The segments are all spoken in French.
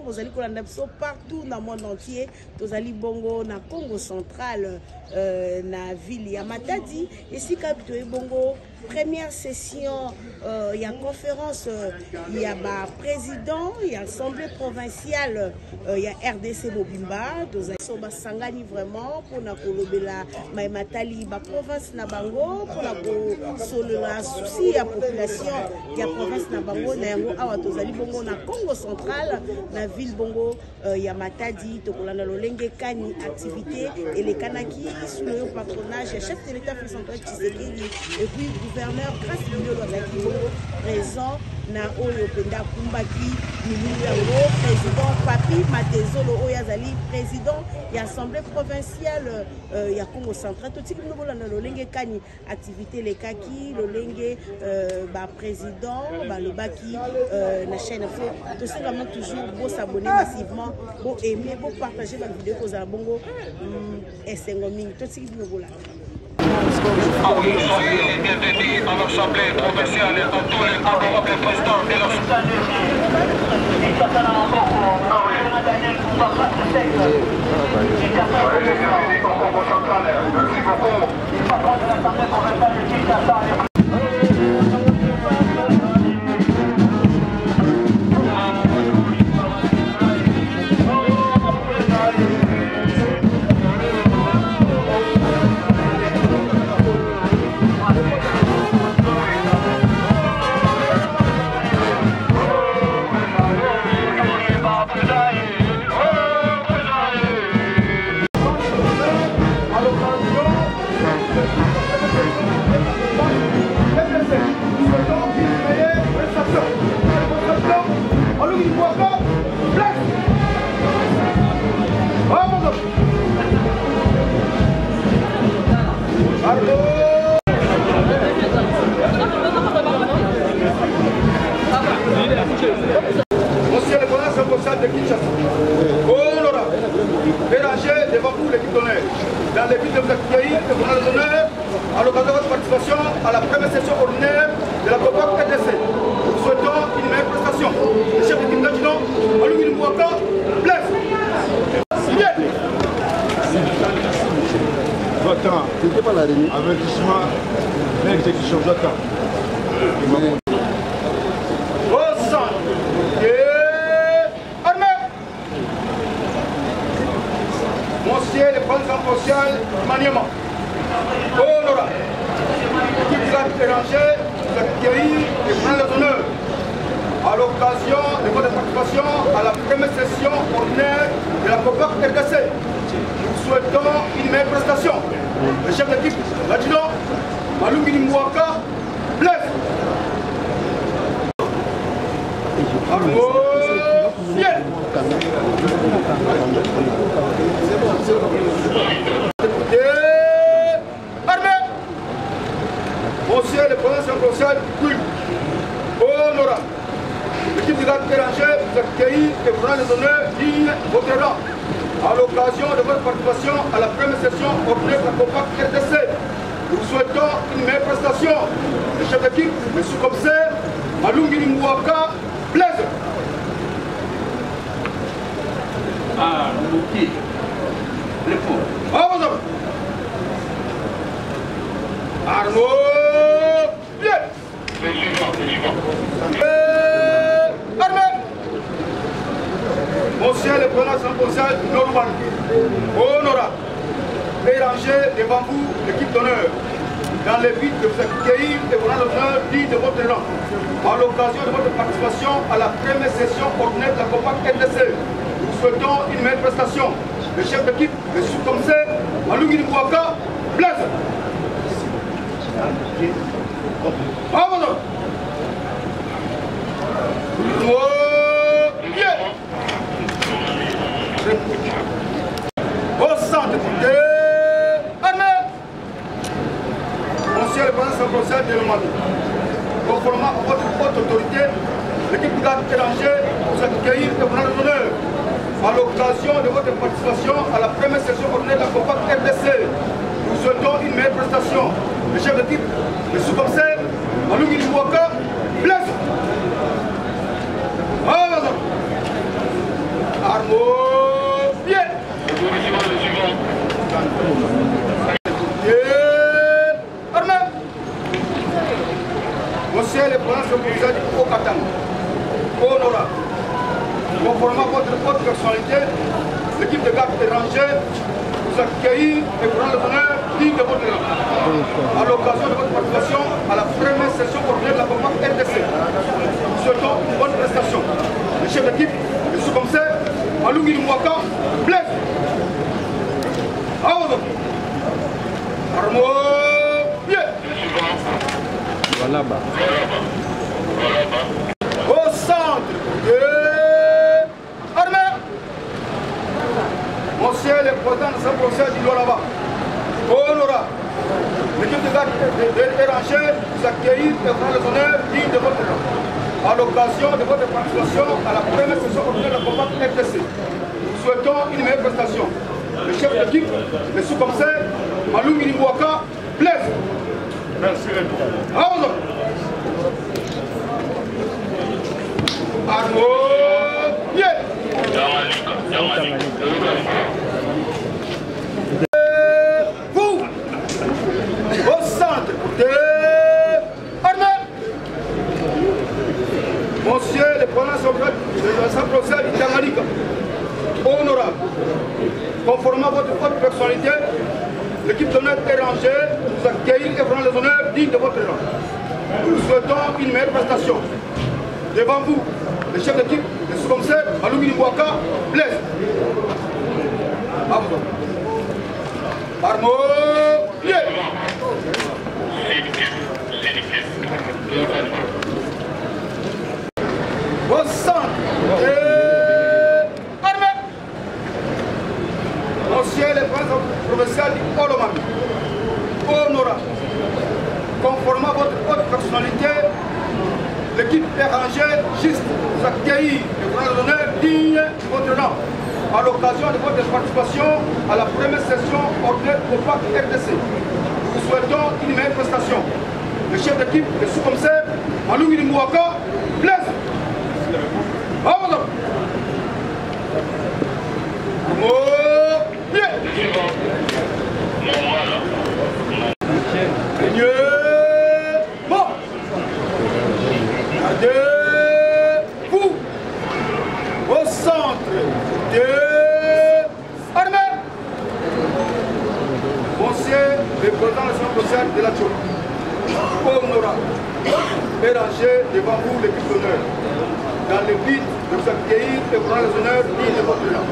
vous allez partout dans le monde entier. Vous allez bongo na Congo central, na ville ya Matadi. Ici, Capito Bongo, première session, il y a conférence, il y a président, il y a assemblée provinciale, il y a RDC Mobimba. Vous allez sangani vraiment pour na kolobela Matali, la province na bango, pour la solo la souci la population, il y a province na bango na yango awa tozali bongo na Congo central, na ville bongo ya Matadi, tokolanda lolenge kani activité et les kanaki sous le patronage chef de l'État Félix Antoine Tshisekedi et puis gouverneur Grace Lilo Lozaki bongo présent na oyo penda kumbaki yango président Papi Matezolo Oyazali président et assemblée provinciale ya Congo central totiki nobolanda lolenge kani activité les kaki lolenge ba président ba lobaki na chaîne fo to c'est vraiment toujours beau s'abonner massivement beau aimer beau partager la vidéo aux abongo esengo mingi totiki nobolanda. Soyez les bienvenus à l'Assemblée provinciale à tous les honorables présidents de l'Assemblée. Monsieur le président responsable de Kinshasa, honorable, Béranger devant vous l'équipe d'honneur, dans le but de vous accueillir et vous donner l'honneur à l'occasion de votre participation à la première session ordinaire de la COPAC RDC. Nous souhaitons une meilleure prestation. Le chef d'équipe d'adjudant, Alungini Mouaka, blesse. J'attends. C'était pas la réunion. Avertissement, l'exécution, j'attends. Monsieur le président social Maniema, honorable, l'équipe vous a dérangé, vous accueillir et prendre l'honneur à l'occasion de votre participation à la première session ordinaire de la COPAC RDC. Nous souhaitons une meilleure prestation. Le chef d'équipe, l'adjudant, Malungini Mouaka, blesse. Armée. Monsieur le président social culte, honorable, l'équipe du garde Béranger vous accueillit et vous rend les honneurs dignes de votre rang à l'occasion de votre participation à la première session ordinaire de la COPAC RDC. Nous souhaitons une meilleure prestation. Le chef d'équipe, M. Commissaire, Malungini Mouaka, Blaise. Ah, ok. Le faux. Ah, vous avez. Arnaud, bien. Armée. Monsieur le président conseil normal, honorable, Béranger devant vous l'équipe d'honneur, dans le but de vous accueillir et vous rendre l'honneur digne de votre nom, à l'occasion de votre participation à la première session ordinaire de la COPAC RDC. Nous souhaitons une meilleure prestation. Le chef d'équipe, le sous-commissaire, Malungini Mouaka, Blaise. Ah, bon, bien. Au centre de armée. Monsieur le président conseil de l'Omani, conformément à votre haute autorité, l'équipe de garde Béranger vous accueillir et vous rendre l'honneur à l'occasion de votre participation à la première session ordinaire de la COPAC RDC. Nous souhaitons une meilleure prestation. Le chef d'équipe, le sous-commissaire, Malungini Mouaka, blesse. Ah, Armes, pied. Armée. Monsieur le Président du Haut-Katanga, honorable, conformément à votre haute personnalité, l'équipe de garde étrangère vous accueille et vous rend le honneur digne de votre nom. À l'occasion de votre participation à la première session ordinaire de la campagne RDC, nous souhaitons une bonne prestation. Le chef d'équipe, le sous-commissaire, Malungi Mwaka, Blaise. Aoudo. Armo, pied. Voilà bas. Au centre de armée. Monsieur le président de ce procès du là-bas. Honorable. L'équipe de garde étrangère vous accueille et prend le honneur digne de votre nom. À l'occasion de votre participation à la première session ordinaire de la campagne RDC, nous souhaitons une meilleure prestation. Le chef d'équipe, le sous-commissaire, Malungi Mwaka, Blaise. Merci. Aoudo. Armo, pied. Vous, au centre de armée. Monsieur le Président de sa procès d'Itanganyika, honorable, conformément à votre haute personnalité, l'équipe d'honneur érangée vous accueille et prend les honneurs dignes de votre rang. Nous souhaitons une meilleure prestation. Devant vous, le chef d'équipe, le sous-commissaire, Malungi Mwaka, Blaise. Armo, pied. Au centre et armée. Monsieur le président provincial du Olomami, honorable, conformément à votre haute personnalité, l'équipe érangée juste vous accueille et vous rend l'honneur digne de votre nom. À l'occasion de votre participation à la première session ordinaire au parc RDC, nous souhaitons une meilleure prestation. Le chef d'équipe, le sous-commissaire, Malungi Mwaka, Blaise. Vamos. Pied. Bon. Gardez-vous. Au centre de armée. Monsieur le président de son procès de la Tchou. Honorable. Érangé devant vous l'équipe d'honneur. Dans le but de vous accueillir et prendre les honneurs dignes de votre nom.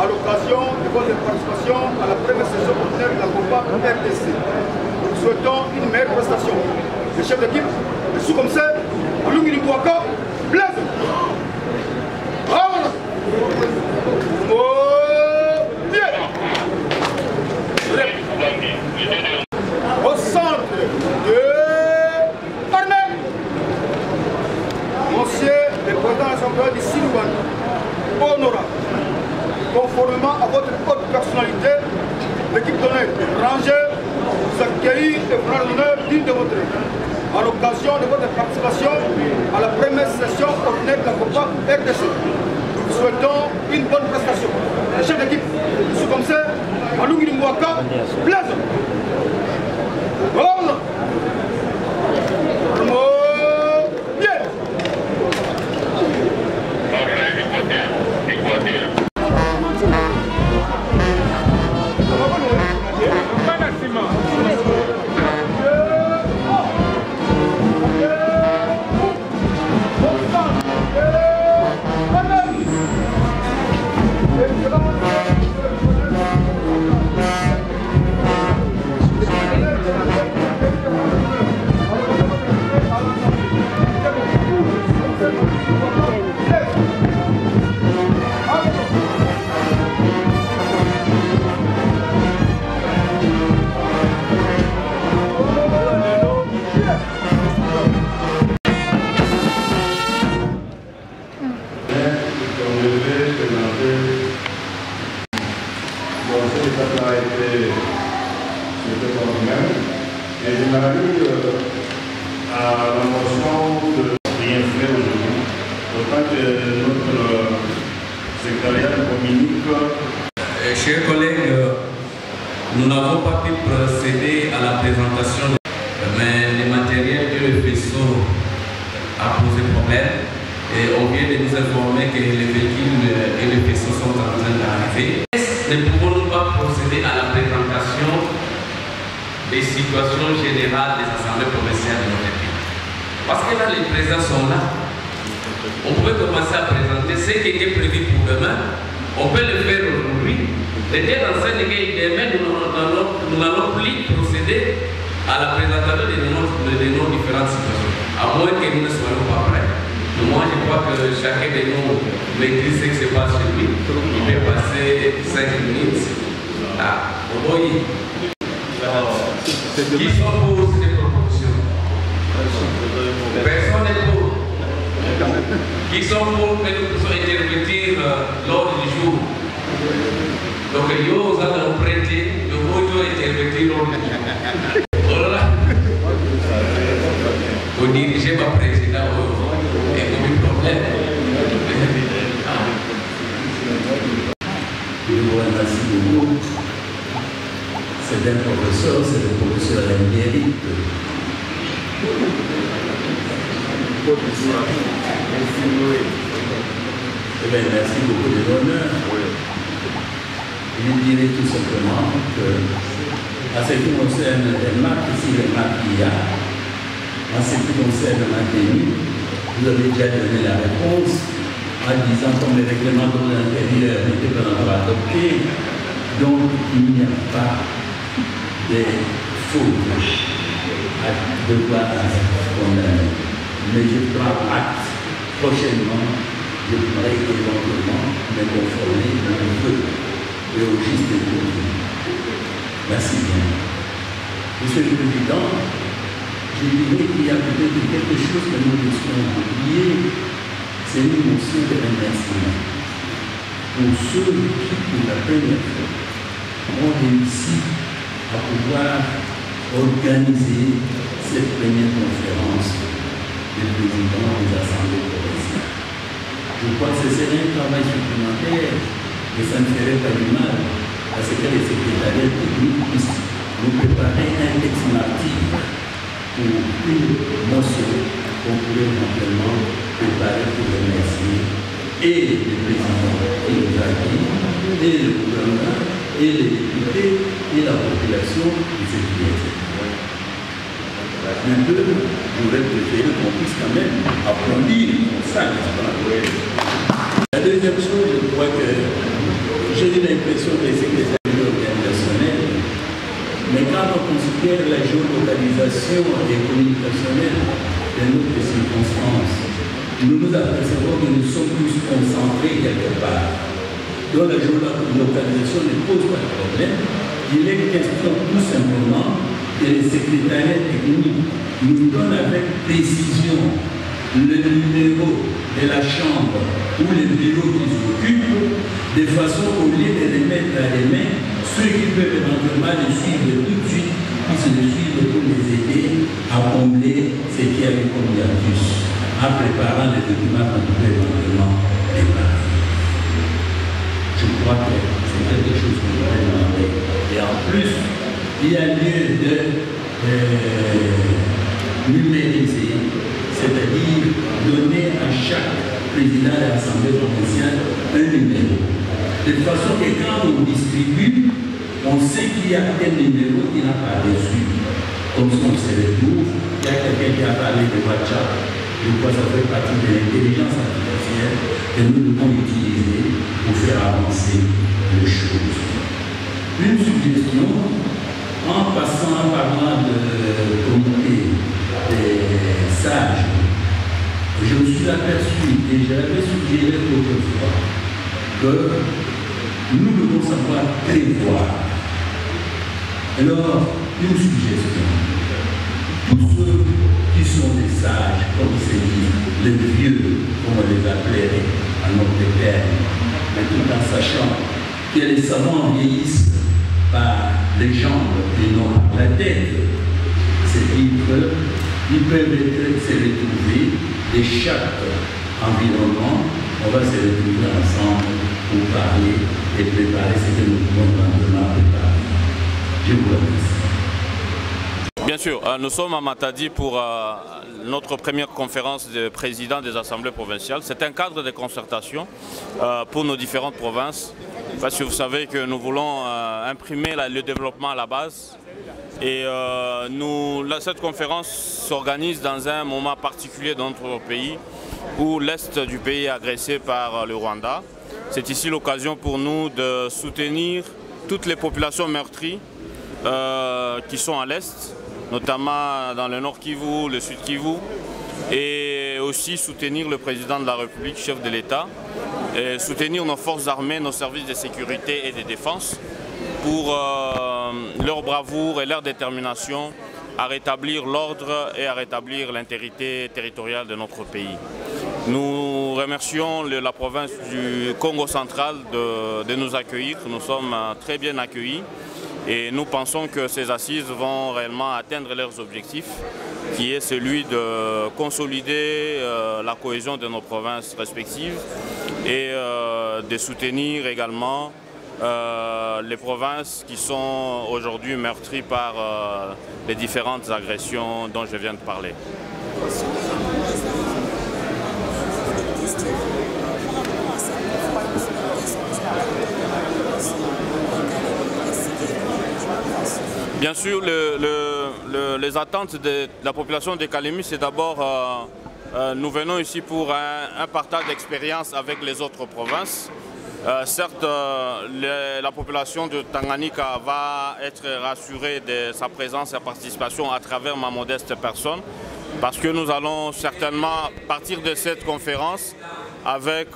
À l'occasion de votre participation à la première session ordinaire de la campagne RDC, nous souhaitons une meilleure prestation. Le chef d'équipe, le sous-commissaire, Malungi Mwaka, Blaise. Bravo. Pied. Au centre de armée. Monsieur le président de l'Assemblée du Silouane, honorable, conformément à votre haute personnalité, l'équipe d'honneur rangée vous accueille et prend l'honneur digne de votre nom. À l'occasion de votre participation à la première session ordinaire de la campagne RDC, nous souhaitons une bonne prestation. Le chef d'équipe, le sous-commissaire, Malungi Mwaka, Blaise. Bon. Bien. Et je m'arrive à la motion de rien faire aujourd'hui, autant que notre secrétariat la présentation. Mais les matériels et le faisceau a posé problème. Et on vient de nous informer que les véhicules et les vaisseaux sont en train d'arriver. Ne pouvons-nous pas procéder à la présentation des situations générales des assemblées provinciales de notre pays? Parce que là, les présidents sont là. On peut commencer à présenter ce qui était prévu pour demain. On peut le faire aujourd'hui. L'idée dans ce demain, nous n'allons plus procéder à la présentation de nos différentes situations, à moins que nous ne soyons pas prêts. Moi, je crois que chacun de nous maîtrise ce qui se passe chez lui. Il peut passer 5 minutes. Oui. Qui sont pour ces propositions? Personne n'est pour. Qui sont pour que nous puissions intervenir l'ordre du jour? Donc, nous allons prêter, nous allons intervenir l'ordre du jour. Voilà. Vous dirigez ma président. Je vous remercie beaucoup. C'est un professeur, c'est le professeur émérite. Eh bien, merci beaucoup de l'honneur. Je dirais tout simplement que, à ce qui concerne les marques, ici les marques qu'il y a, en ce qui concerne la tenue, vous avez déjà donné la réponse en disant comme le règlement de l'intérieur n'était pas encore adopté, donc il n'y a pas de faute à devoir condamner. Mais je prends acte prochainement, je pourrai éventuellement me conformer au feu et au juste milieu. Merci bien. Monsieur le Président, je dirais qu'il y a peut-être quelque chose que nous devons oublier, c'est une notion de remerciement. Pour ceux qui, pour la première fois, ont réussi à pouvoir organiser cette première conférence des présidents des assemblées provinciales. Je crois que ce serait un travail supplémentaire et ça ne ferait pas du mal parce que les secrétariats techniques puissent nous préparer un texte natif pour une motion qu'on pourrait éventuellement préparer pour remercier et le président qui nous a dit, et le gouvernement, et les députés, et la population de ce qui est. Les deux, j'aurais préféré qu'on puisse quand même applaudir ça, n'est-ce pas? La deuxième chose, je crois que j'ai eu l'impression que les secrétaires organisationnels, mais quand on considère la géolocalisation et communicationnelle de notre circonstance, nous nous apercevons que nous sommes tous concentrés quelque part. Donc la géolocalisation ne pose pas de problème. Il est question tout simplement que les secrétariats techniques nous donnent avec précision le numéro de la chambre ou le bureau qu'ils occupent, de façon au lieu de les mettre à les mains, ceux qui peuvent éventuellement les suivre tout de suite, puissent les suivre pour les aider à combler ce qu'il y a comme hiatus, en préparant les documents qu'on peut éventuellement préparer. Je crois que c'est quelque chose qu'on pourrait demander. Et en plus, il y a lieu de numériser, c'est-à-dire donner à chaque président de l'Assemblée provinciale un numéro. De façon que quand on distribue, on sait qu'il y a un numéro qui n'a pas reçu. Comme ça, on se retrouve, il y a quelqu'un qui a parlé de WhatsApp. Je crois que ça fait partie de l'intelligence artificielle que nous devons utiliser pour faire avancer les choses. Une suggestion, en passant, en parlant de comité des sages, je me suis aperçu, et je l'avais suggéré autrefois, que nous devons savoir prévoir. Alors, une suggestion. Tous ceux qui sont des sages, comme se dit, les vieux, comme on les appelait à notre terme, mais tout en sachant que les savants vieillissent par les jambes et non par la tête, c'est-à-dire qu'ils peuvent se retrouver de chaque environnement, on va se retrouver ensemble pour parler et préparer ce que nous pouvons maintenant préparer. Je vous remercie. Bien sûr, nous sommes à Matadi pour notre première conférence de présidents des assemblées provinciales. C'est un cadre de concertation pour nos différentes provinces. Parce que vous savez que nous voulons imprimer le développement à la base. Et cette conférence s'organise dans un moment particulier dans notre pays où l'Est du pays est agressé par le Rwanda. C'est ici l'occasion pour nous de soutenir toutes les populations meurtries qui sont à l'Est, notamment dans le Nord Kivu, le Sud Kivu, et aussi soutenir le président de la République, chef de l'État, et soutenir nos forces armées, nos services de sécurité et de défense pour leur bravoure et leur détermination à rétablir l'ordre et à rétablir l'intégrité territoriale de notre pays. Nous remercions la province du Congo central de nous accueillir. Nous sommes très bien accueillis et nous pensons que ces assises vont réellement atteindre leurs objectifs, qui est celui de consolider la cohésion de nos provinces respectives et de soutenir également les provinces qui sont aujourd'hui meurtries par les différentes agressions dont je viens de parler. Bien sûr, les attentes de la population de Kalemi, c'est d'abord, nous venons ici pour un partage d'expérience avec les autres provinces. Certes, la population de Tanganyika va être rassurée de sa présence et sa participation à travers ma modeste personne, parce que nous allons certainement partir de cette conférence avec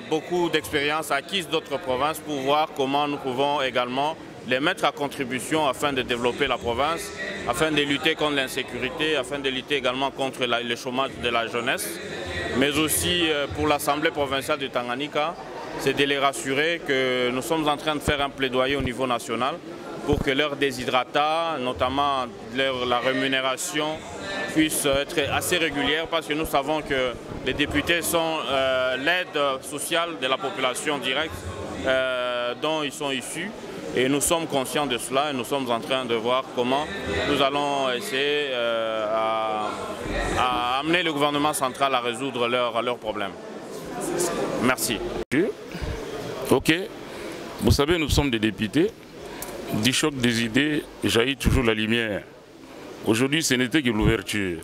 beaucoup d'expérience acquise d'autres provinces pour voir comment nous pouvons également les mettre à contribution afin de développer la province, afin de lutter contre l'insécurité, afin de lutter également contre le chômage de la jeunesse, mais aussi pour l'Assemblée provinciale du Tanganyika, c'est de les rassurer que nous sommes en train de faire un plaidoyer au niveau national pour que leur déshydratat, notamment la rémunération, puisse être assez régulière, parce que nous savons que les députés sont l'aide sociale de la population directe dont ils sont issus. Et nous sommes conscients de cela et nous sommes en train de voir comment nous allons essayer à amener le gouvernement central à résoudre leurs problèmes. Merci. Ok, vous savez, nous sommes des députés. Du choc des idées jaillit toujours la lumière. Aujourd'hui, ce n'était que l'ouverture.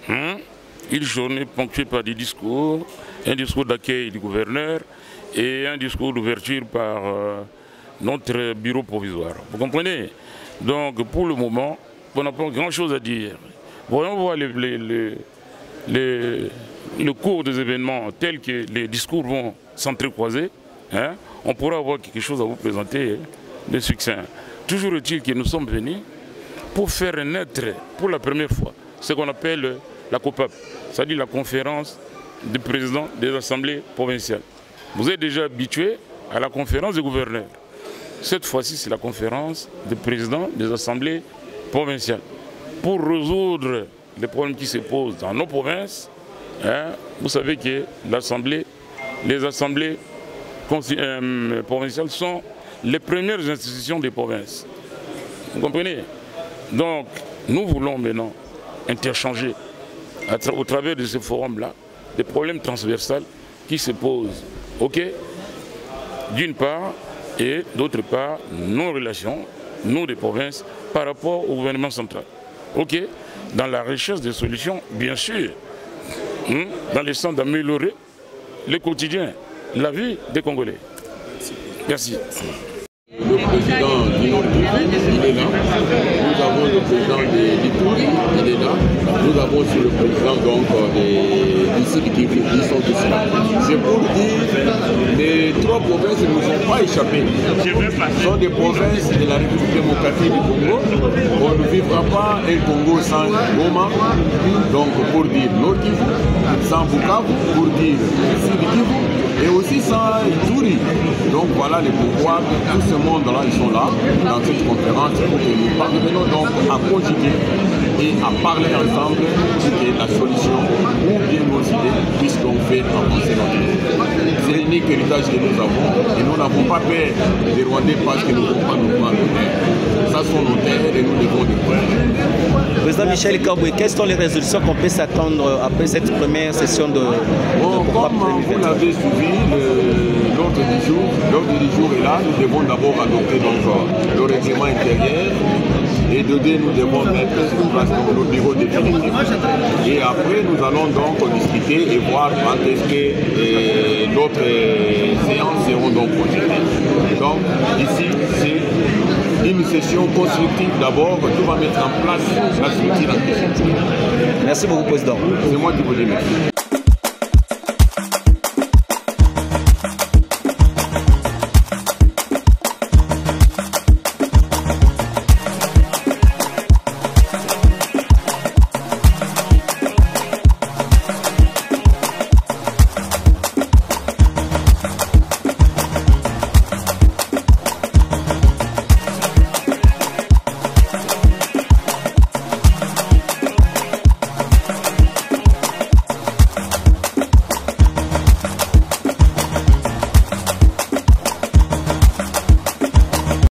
Une journée ponctuée par des discours, un discours d'accueil du gouverneur et un discours d'ouverture par notre bureau provisoire. Vous comprenez? Donc, pour le moment, on n'a pas grand-chose à dire. Voyons voir le cours des événements tels que les discours vont s'entrecroiser. On pourra avoir quelque chose à vous présenter de succinct. Toujours est-il que nous sommes venus pour faire naître pour la première fois ce qu'on appelle la COPAP, c'est-à-dire la conférence des présidents des assemblées provinciales. Vous êtes déjà habitués à la conférence des gouverneurs. Cette fois-ci, c'est la conférence des présidents des assemblées provinciales. Pour résoudre les problèmes qui se posent dans nos provinces, vous savez que les assemblées provinciales sont les premières institutions des provinces. Vous comprenez? Donc, nous voulons maintenant interchanger au travers de ce forum-là des problèmes transversaux qui se posent. Ok? D'une part, et d'autre part, nos relations, nous des provinces, par rapport au gouvernement central. Ok? Dans la recherche des solutions, bien sûr, dans le sens d'améliorer le quotidien, la vie des Congolais. Merci. Le président du Nord Kivu, il est là. Nous avons le président de l'Ituri, il est là. Nous avons aussi le président du Sud Kivu, ils sont tous là. C'est pour dire les trois provinces ne nous ont pas échappé. Ce sont des provinces de la République démocratique du Congo. On ne vivra pas un Congo sans Goma. Donc pour dire Nord Kivu, sans Bukavu, pour dire Sud Kivu, et aussi sans Ituri. Donc voilà les pouvoirs de tout ce monde-là, ils sont là dans cette conférence pour que nous parvenons donc à conjuguer et à parler ensemble pour que la solution ou bien nos idées puissent donc faire avancer notre pays. C'est l'unique héritage que nous avons et nous n'avons pas peur des Rwandais parce que nous ne pouvons pas nous prendre nos terres. Ça sont nos terres et nous devons les prendre. Président Michel Kaboué, quelles sont les résolutions qu'on peut s'attendre après cette première session de comme vous l'avez suivi, l'ordre du jour est là. Nous devons d'abord adopter donc, le règlement intérieur et de deux, nous devons mettre sur place nos bureaux définitifs. Et après, nous allons donc discuter et voir quand est-ce que d'autres séances seront donc projetées. Donc, ici, c'est une session constructive d'abord qui va mettre en place la structure en question. Merci beaucoup, Président. C'est moi qui vous remercie.